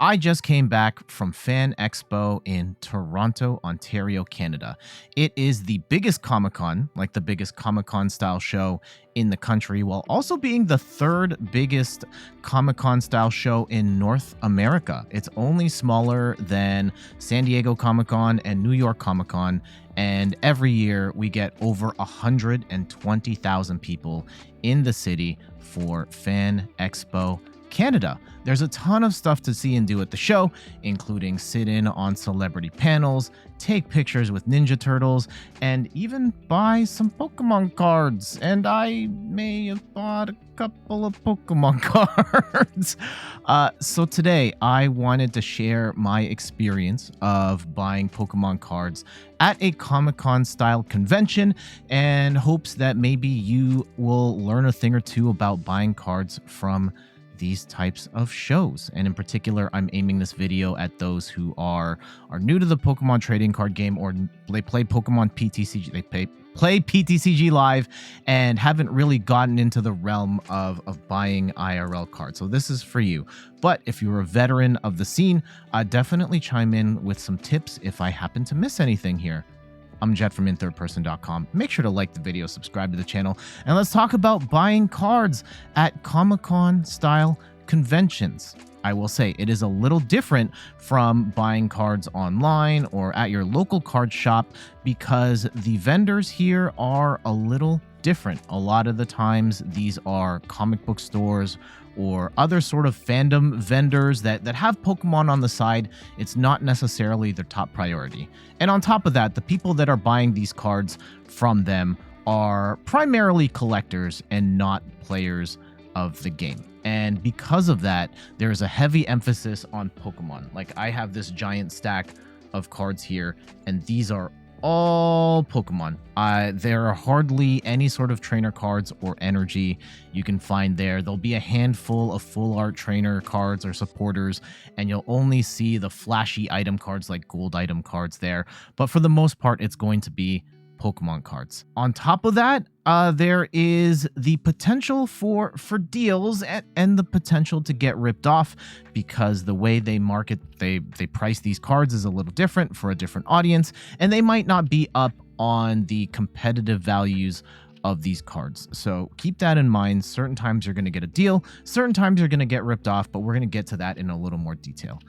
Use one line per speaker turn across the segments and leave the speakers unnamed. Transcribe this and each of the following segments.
I just came back from Fan Expo in Toronto, Ontario, Canada. It is the biggest Comic-Con, like the biggest Comic-Con style show in the country, while also being the third biggest Comic-Con style show in North America. It's only smaller than San Diego Comic-Con and New York Comic-Con, and every year we get over 120,000 people in the city for Fan Expo Canada. There's a ton of stuff to see and do at the show, including sit in on celebrity panels, take pictures with Ninja Turtles, and even buy some Pokemon cards. And I may have bought a couple of Pokemon cards. So today I wanted to share my experience of buying Pokemon cards at a Comic-Con style convention, and hopes that maybe you will learn a thing or two about buying cards from these types of shows. And in particular, I'm aiming this video at those who are new to the Pokemon trading card game, or they play Pokemon PTCG, play PTCG live and haven't really gotten into the realm of buying IRL cards. So this is for you. But if you're a veteran of the scene, definitely chime in with some tips if I happen to miss anything here. I'm Jet from inthirdperson.com. Make sure to like the video, subscribe to the channel, and let's talk about buying cards at Comic-Con style conventions. I will say it is a little different from buying cards online or at your local card shop, because the vendors here are a little different. A lot of the times these are comic book stores or other sort of fandom vendors that have Pokemon on the side. It's not necessarily their top priority. And on top of that, the people that are buying these cards from them are primarily collectors and not players of the game. And because of that, there's a heavy emphasis on Pokemon. Like, I have this giant stack of cards here, and these are all Pokemon. There are hardly any sort of trainer cards or energy you can find there. There'll be a handful of full art trainer cards or supporters, and you'll only see the flashy item cards like gold item cards there. But for the most part, it's going to be Pokemon cards. On top of that, there is the potential for deals and the potential to get ripped off, because the way they market, they price these cards is a little different for a different audience, and they might not be up on the competitive values of these cards. So keep that in mind. Certain times you're going to get a deal, certain times you're going to get ripped off, but we're going to get to that in a little more detail.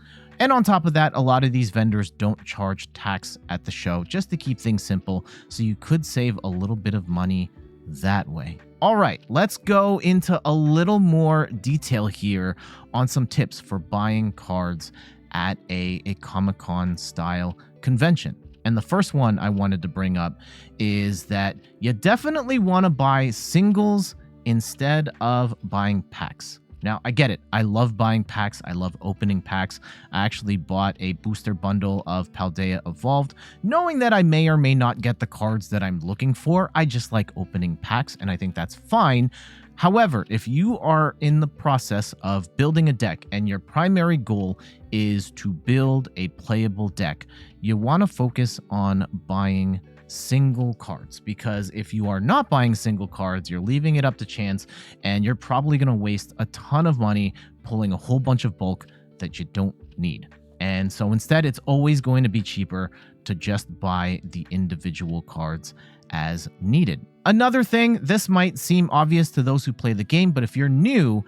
And on top of that, a lot of these vendors don't charge tax at the show, just to keep things simple, so you could save a little bit of money that way. All right, let's go into a little more detail here on some tips for buying cards at a Comic-Con style convention. And the first one I wanted to bring up is that you definitely want to buy singles instead of buying packs. Now, I get it. I love buying packs. I love opening packs. I actually bought a booster bundle of Paldea Evolved, knowing that I may or may not get the cards that I'm looking for. I just like opening packs, and I think that's fine. However, if you are in the process of building a deck and your primary goal is to build a playable deck, you want to focus on buying single cards, because if you are not buying single cards, you're leaving it up to chance, and you're probably going to waste a ton of money pulling a whole bunch of bulk that you don't need. And so instead, it's always going to be cheaper to just buy the individual cards as needed. Another thing, this might seem obvious to those who play the game, but if you're new,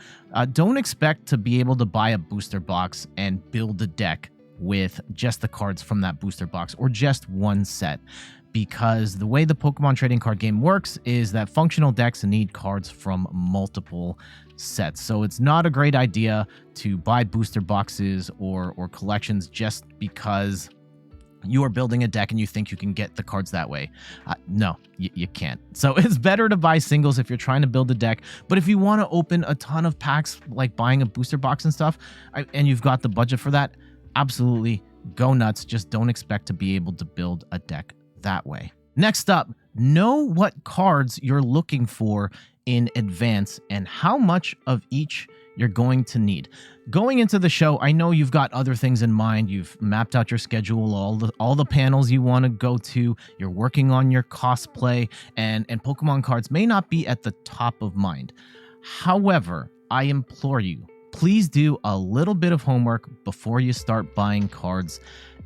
don't expect to be able to buy a booster box and build a deck with just the cards from that booster box, or just one set. Because the way the Pokemon trading card game works is that functional decks need cards from multiple sets. So it's not a great idea to buy booster boxes or collections just because you are building a deck and you think you can get the cards that way. No, you can't. So it's better to buy singles if you're trying to build a deck. But if you want to open a ton of packs, like buying a booster box and stuff, and you've got the budget for that, absolutely go nuts. Just don't expect to be able to build a deck that way. Next up, know what cards you're looking for in advance and how much of each you're going to need. Going into the show, I know you've got other things in mind. You've mapped out your schedule, all the panels you want to go to. You're working on your cosplay, and Pokemon cards may not be at the top of mind. However, I implore you, please do a little bit of homework before you start buying cards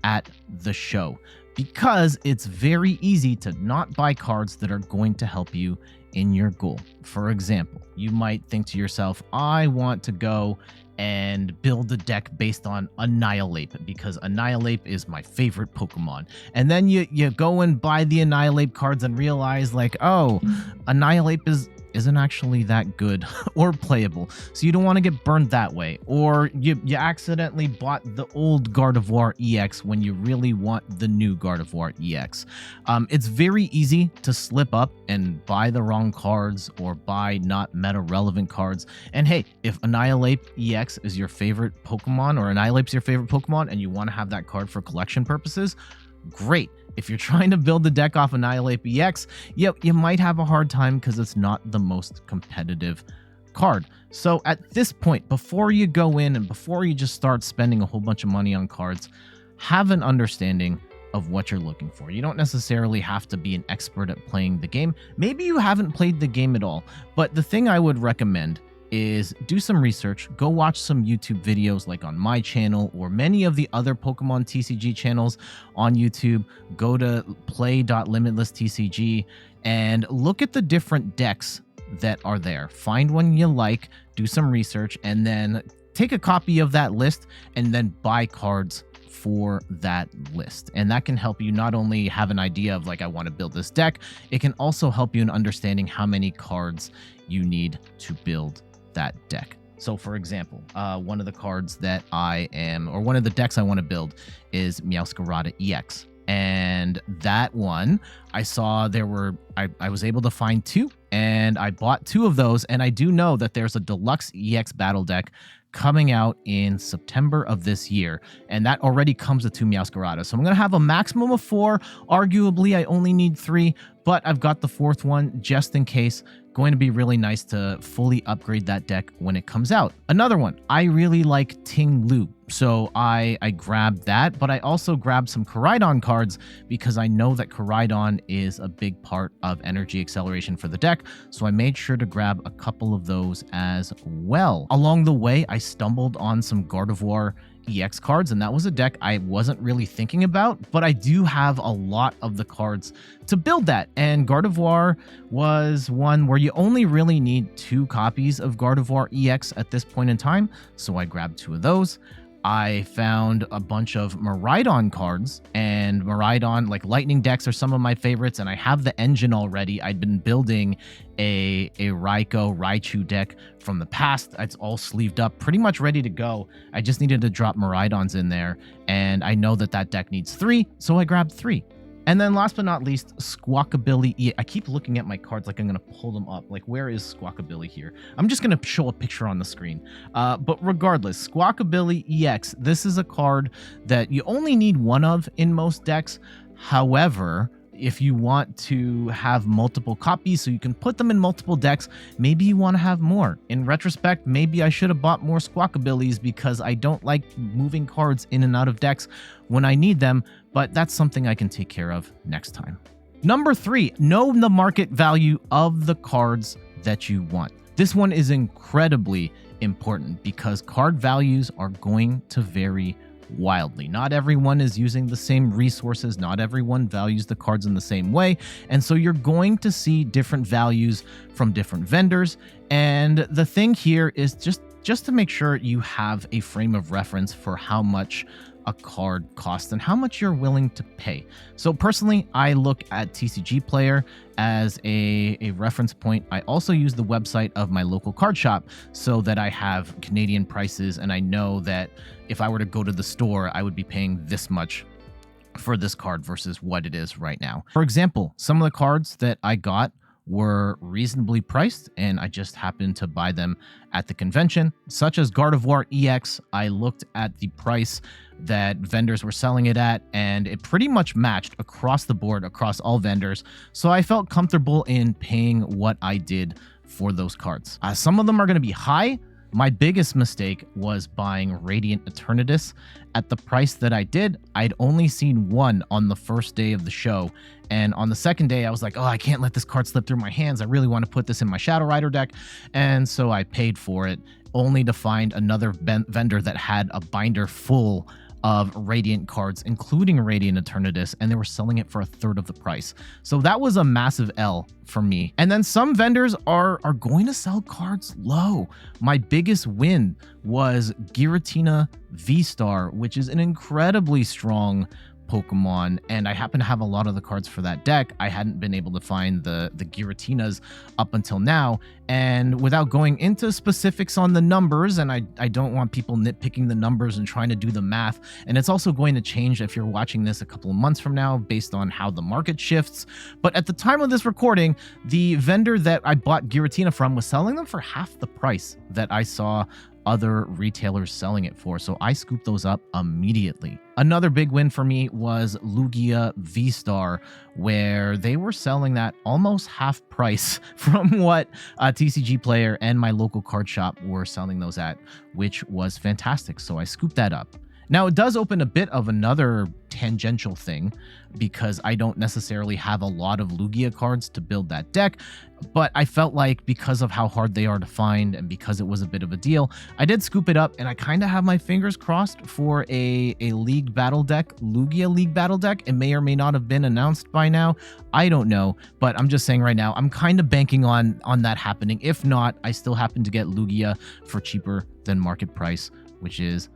at the show, because it's very easy to not buy cards that are going to help you in your goal. For example, you might think to yourself, I want to go and build a deck based on Annihilate because Annihilate is my favorite Pokemon. And then you go and buy the Annihilate cards and realize like, oh, Annihilate isn't actually that good or playable. So you don't want to get burned that way. Or you accidentally bought the old Gardevoir EX when you really want the new Gardevoir EX. It's very easy to slip up and buy the wrong cards or buy not meta relevant cards. And hey, if Annihilate EX is your favorite Pokemon or Annihilate's your favorite Pokemon and you want to have that card for collection purposes, great. If you're trying to build the deck off Annihilate EX, you might have a hard time because it's not the most competitive card. So at this point, before you go in and before you just start spending a whole bunch of money on cards, have an understanding of what you're looking for. You don't necessarily have to be an expert at playing the game. Maybe you haven't played the game at all, but the thing I would recommend is do some research, go watch some YouTube videos like on my channel or many of the other Pokemon TCG channels on YouTube. Go to play.limitlesstcg and look at the different decks that are there. Find one you like, do some research, and then take a copy of that list and then buy cards for that list. And that can help you not only have an idea of like, I want to build this deck, it can also help you in understanding how many cards you need to build that deck. So for example, one of the cards that one of the decks I want to build is Meowscarada EX. And that one, I saw I was able to find two, and I bought two of those. And I do know that there's a deluxe EX battle deck coming out in September of this year, and that already comes with two Meowscarada. So I'm going to have a maximum of 4. Arguably, I only need 3, but I've got the 4th one just in case. Going to be really nice to fully upgrade that deck when it comes out. Another one, I really like Ting Lu, so I grabbed that, but I also grabbed some Koraidon cards because I know that Koraidon is a big part of energy acceleration for the deck, so I made sure to grab a couple of those as well. Along the way, I stumbled on some Gardevoir EX cards, and that was a deck I wasn't really thinking about, but I do have a lot of the cards to build that. And Gardevoir was one where you only really need 2 copies of Gardevoir EX at this point in time, so I grabbed 2 of those. I found a bunch of Miraidon cards, and Miraidon, like Lightning decks, are some of my favorites, and I have the engine already. I'd been building a Raichu deck from the past. It's all sleeved up, pretty much ready to go. I just needed to drop Miraidons in there, and I know that deck needs 3, so I grabbed 3. And then last but not least, Squawkabilly. I keep looking at my cards like I'm going to pull them up. Like, where is Squawkabilly here? I'm just going to show a picture on the screen. But regardless, Squawkabilly EX, this is a card that you only need 1 of in most decks. However, if you want to have multiple copies so you can put them in multiple decks, maybe you want to have more. In retrospect, maybe I should have bought more Squawkabillies because I don't like moving cards in and out of decks when I need them, but that's something I can take care of next time. Number 3, know the market value of the cards that you want. This one is incredibly important because card values are going to vary wildly. Not everyone is using the same resources. Not everyone values the cards in the same way. And so you're going to see different values from different vendors. And the thing here is just to make sure you have a frame of reference for how much a card costs and how much you're willing to pay. So personally, I look at TCG Player as a reference point. I also use the website of my local card shop so that I have Canadian prices, and I know that if I were to go to the store, I would be paying this much for this card versus what it is right now. For example, some of the cards that I got were reasonably priced, and I just happened to buy them at the convention, such as Gardevoir EX. I looked at the price that vendors were selling it at, and it pretty much matched across the board, across all vendors. So I felt comfortable in paying what I did for those cards. Some of them are going to be high, My biggest mistake was buying Radiant Eternatus at the price that I did. I'd only seen one on the first day of the show, and on the second day I was like, oh, I can't let this card slip through my hands. I really want to put this in my Shadow Rider deck, and so I paid for it, only to find another vendor that had a binder full of Radiant cards, including Radiant Eternatus, and they were selling it for a third of the price. So that was a massive L for me. And then some vendors are going to sell cards low. My biggest win was Giratina V-Star, which is an incredibly strong Pokemon, and I happen to have a lot of the cards for that deck. I hadn't been able to find the Giratinas up until now, and without going into specifics on the numbers, and I don't want people nitpicking the numbers and trying to do the math, and it's also going to change if you're watching this a couple of months from now based on how the market shifts. But at the time of this recording, the vendor that I bought Giratina from was selling them for half the price that I saw other retailers selling it for, so I scooped those up immediately. Another big win for me was Lugia V-Star, where they were selling that almost half price from what a TCG player and my local card shop were selling those at, which was fantastic, so I scooped that up. Now, it does open a bit of another tangential thing because I don't necessarily have a lot of Lugia cards to build that deck, but I felt like because of how hard they are to find and because it was a bit of a deal, I did scoop it up, and I kind of have my fingers crossed for a League Battle deck, Lugia League Battle deck. It may or may not have been announced by now. I don't know, but I'm just saying right now, I'm kind of banking on that happening. If not, I still happen to get Lugia for cheaper than market price, which is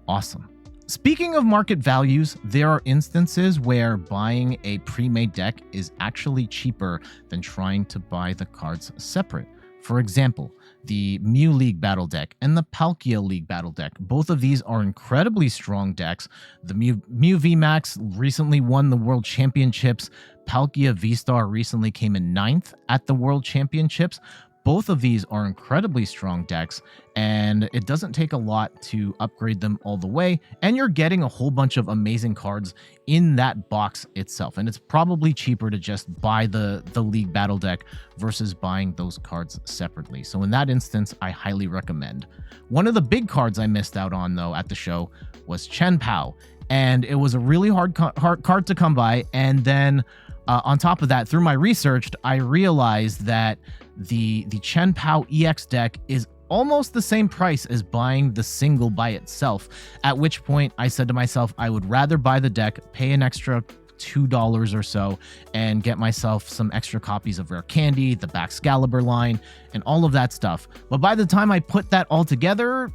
awesome. Speaking of market values, there are instances where buying a pre-made deck is actually cheaper than trying to buy the cards separate. For example, the Mew League Battle deck and the Palkia League Battle deck. Both of these are incredibly strong decks. The Mew VMAX recently won the World Championships. Palkia V-Star recently came in 9th at the World Championships. Both of these are incredibly strong decks, and it doesn't take a lot to upgrade them all the way, and you're getting a whole bunch of amazing cards in that box itself, and it's probably cheaper to just buy the League Battle deck versus buying those cards separately. So in that instance, I highly recommend. One of the big cards I missed out on, though, at the show was chien-pao, and it was a really hard card to come by, and then on top of that, through my research, I realized that the chien-pao EX deck is almost the same price as buying the single by itself, at which point I said to myself, I would rather buy the deck, pay an extra $2 or so, and get myself some extra copies of Rare Candy, the Baxcalibur line, and all of that stuff. But by the time I put that all together,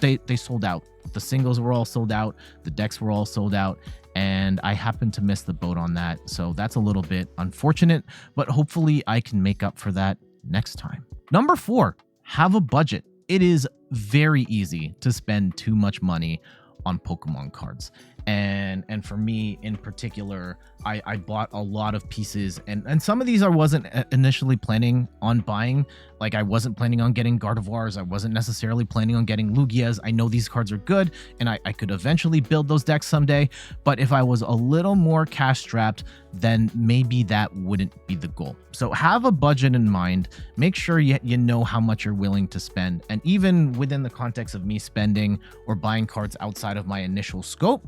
they sold out. The singles were all sold out, the decks were all sold out, and I happened to miss the boat on that, so that's a little bit unfortunate, but hopefully I can make up for that next time. Number 4, have a budget. It is very easy to spend too much money on Pokemon cards. And for me in particular, I bought a lot of pieces, and some of these I wasn't initially planning on buying. Like, I wasn't planning on getting Gardevoirs. I wasn't necessarily planning on getting Lugias. I know these cards are good, and I could eventually build those decks someday. But if I was a little more cash strapped, then maybe that wouldn't be the goal. So have a budget in mind. Make sure you know how much you're willing to spend. And even within the context of me spending or buying cards outside of my initial scope,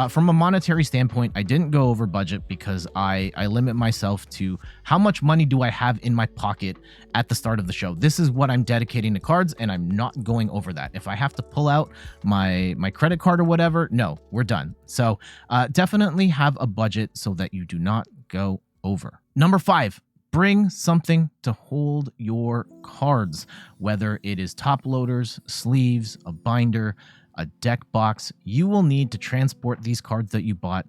from a monetary standpoint, I didn't go over budget because I limit myself to how much money do I have in my pocket at the start of the show. This is what I'm dedicating to cards, and I'm not going over that. If I have to pull out my credit card or whatever, no, we're done. So definitely have a budget so that you do not go over. Number 5, bring something to hold your cards, whether it is top loaders, sleeves, a binder, a deck box. You will need to transport these cards that you bought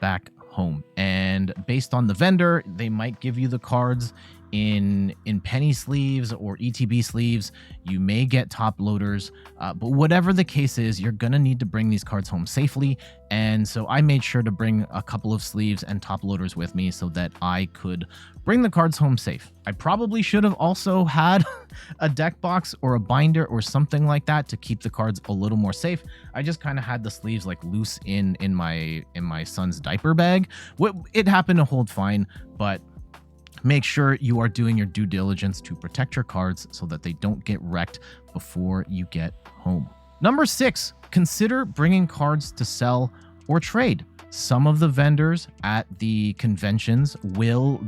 back home. And based on the vendor, they might give you the cards in penny sleeves or ETB sleeves. You may get top loaders, but whatever the case is, you're gonna need to bring these cards home safely. And so I made sure to bring a couple of sleeves and top loaders with me so that I could bring the cards home safe. I probably should have also had a deck box or a binder or something like that to keep the cards a little more safe. I just kind of had the sleeves like loose in my son's diaper bag. It happened to hold fine, but make sure you are doing your due diligence to protect your cards so that they don't get wrecked before you get home. Number 6, consider bringing cards to sell or trade. Some of the vendors at the conventions will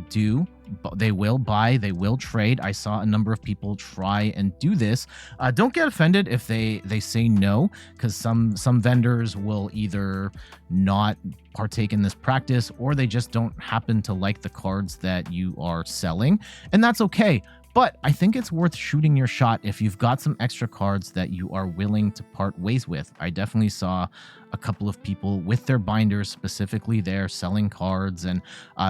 buy, they will trade. I saw a number of people try and do this. Don't get offended if they say no, because some vendors will either not partake in this practice, or they just don't happen to like the cards that you are selling, and that's okay. But I think it's worth shooting your shot if you've got some extra cards that you are willing to part ways with. I definitely saw a couple of people with their binders specifically there selling cards, and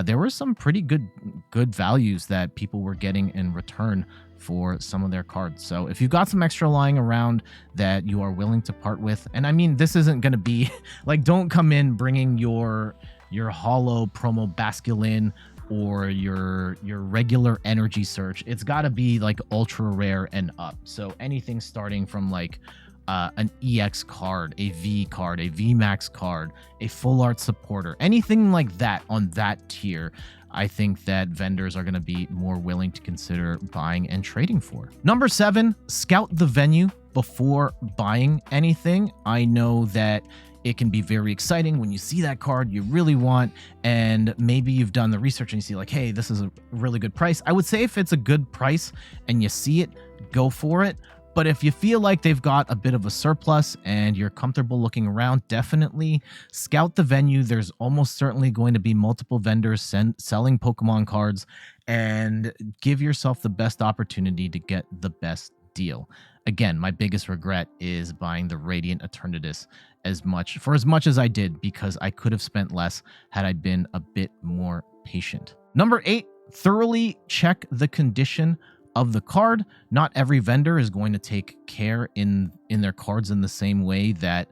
there were some pretty good values that people were getting in return for some of their cards. So if you've got some extra lying around that you are willing to part with, and I mean, this isn't going to be like, don't come in bringing your holo promo basculin or your regular energy search. It's got to be like ultra rare and up. So anything starting from like an EX card, a V card, a VMAX card, a full art supporter, anything like that on that tier, I think that vendors are going to be more willing to consider buying and trading for. Number 7, scout the venue before buying anything. I know that it can be very exciting when you see that card you really want, and maybe you've done the research and you see like, hey, this is a really good price. I would say if it's a good price and you see it, go for it. But if you feel like they've got a bit of a surplus and you're comfortable looking around, definitely scout the venue. There's almost certainly going to be multiple vendors selling Pokemon cards, and give yourself the best opportunity to get the best deal. Again, my biggest regret is buying the Radiant Eternatus as much as I did, because I could have spent less had I been a bit more patient. Number 8, thoroughly check the condition of the card. Not every vendor is going to take care in their cards in the same way that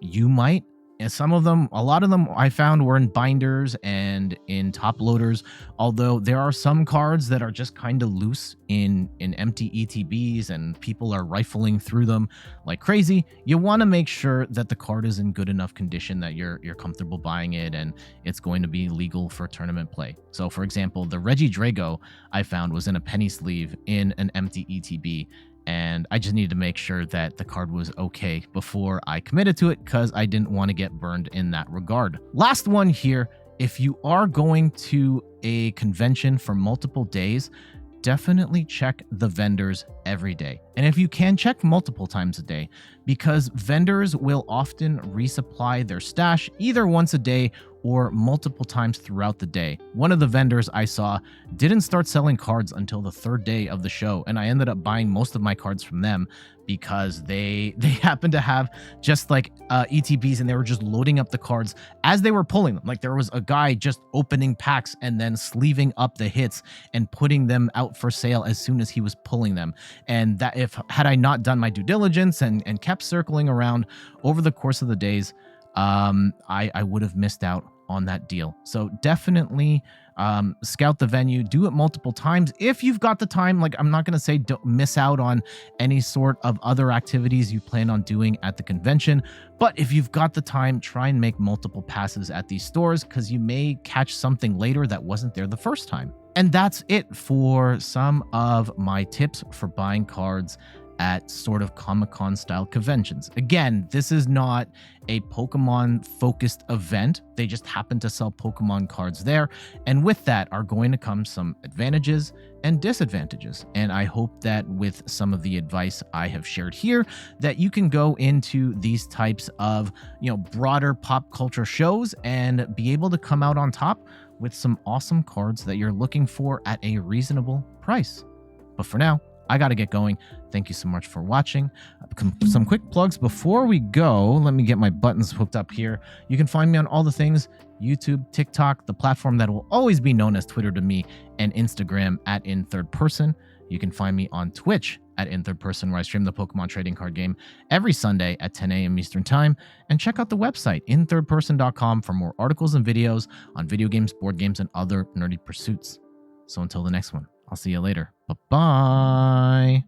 you might. And a lot of them I found were in binders and in top loaders, although there are some cards that are just kind of loose in empty ETBs and people are rifling through them like crazy. You want to make sure that the card is in good enough condition that you're comfortable buying it and it's going to be legal for tournament play. So for example, the Regidrago I found was in a penny sleeve in an empty ETB, and I just needed to make sure that the card was okay before I committed to it, because I didn't want to get burned in that regard. Last one here, if you are going to a convention for multiple days, definitely check the vendors every day. And if you can, check multiple times a day, because vendors will often resupply their stash either once a day or multiple times throughout the day. One of the vendors I saw didn't start selling cards until the 3rd day of the show, and I ended up buying most of my cards from them because they happened to have just like ETBs, and they were just loading up the cards as they were pulling them. Like there was a guy just opening packs and then sleeving up the hits and putting them out for sale as soon as he was pulling them. And that, had I not done my due diligence and kept circling around over the course of the days, I would have missed out on that deal. So definitely scout the venue, do it multiple times if you've got the time. Like, I'm not going to say don't miss out on any sort of other activities you plan on doing at the convention, but if you've got the time, try and make multiple passes at these stores, because you may catch something later that wasn't there the first time. And that's it for some of my tips for buying cards at sort of Comic-Con style conventions. Again, this is not a Pokemon focused event. They just happen to sell Pokemon cards there. And with that are going to come some advantages and disadvantages. And I hope that with some of the advice I have shared here, that you can go into these types of, broader pop culture shows and be able to come out on top with some awesome cards that you're looking for at a reasonable price. But for now, I got to get going. Thank you so much for watching. Some quick plugs before we go. Let me get my buttons hooked up here. You can find me on all the things: YouTube, TikTok, the platform that will always be known as Twitter to me, and Instagram at In Third Person. You can find me on Twitch at In Third Person, where I stream the Pokemon trading card game every Sunday at 10 a.m. Eastern Time. And check out the website, inthirdperson.com, for more articles and videos on video games, board games, and other nerdy pursuits. So until the next one, I'll see you later. Bye-bye.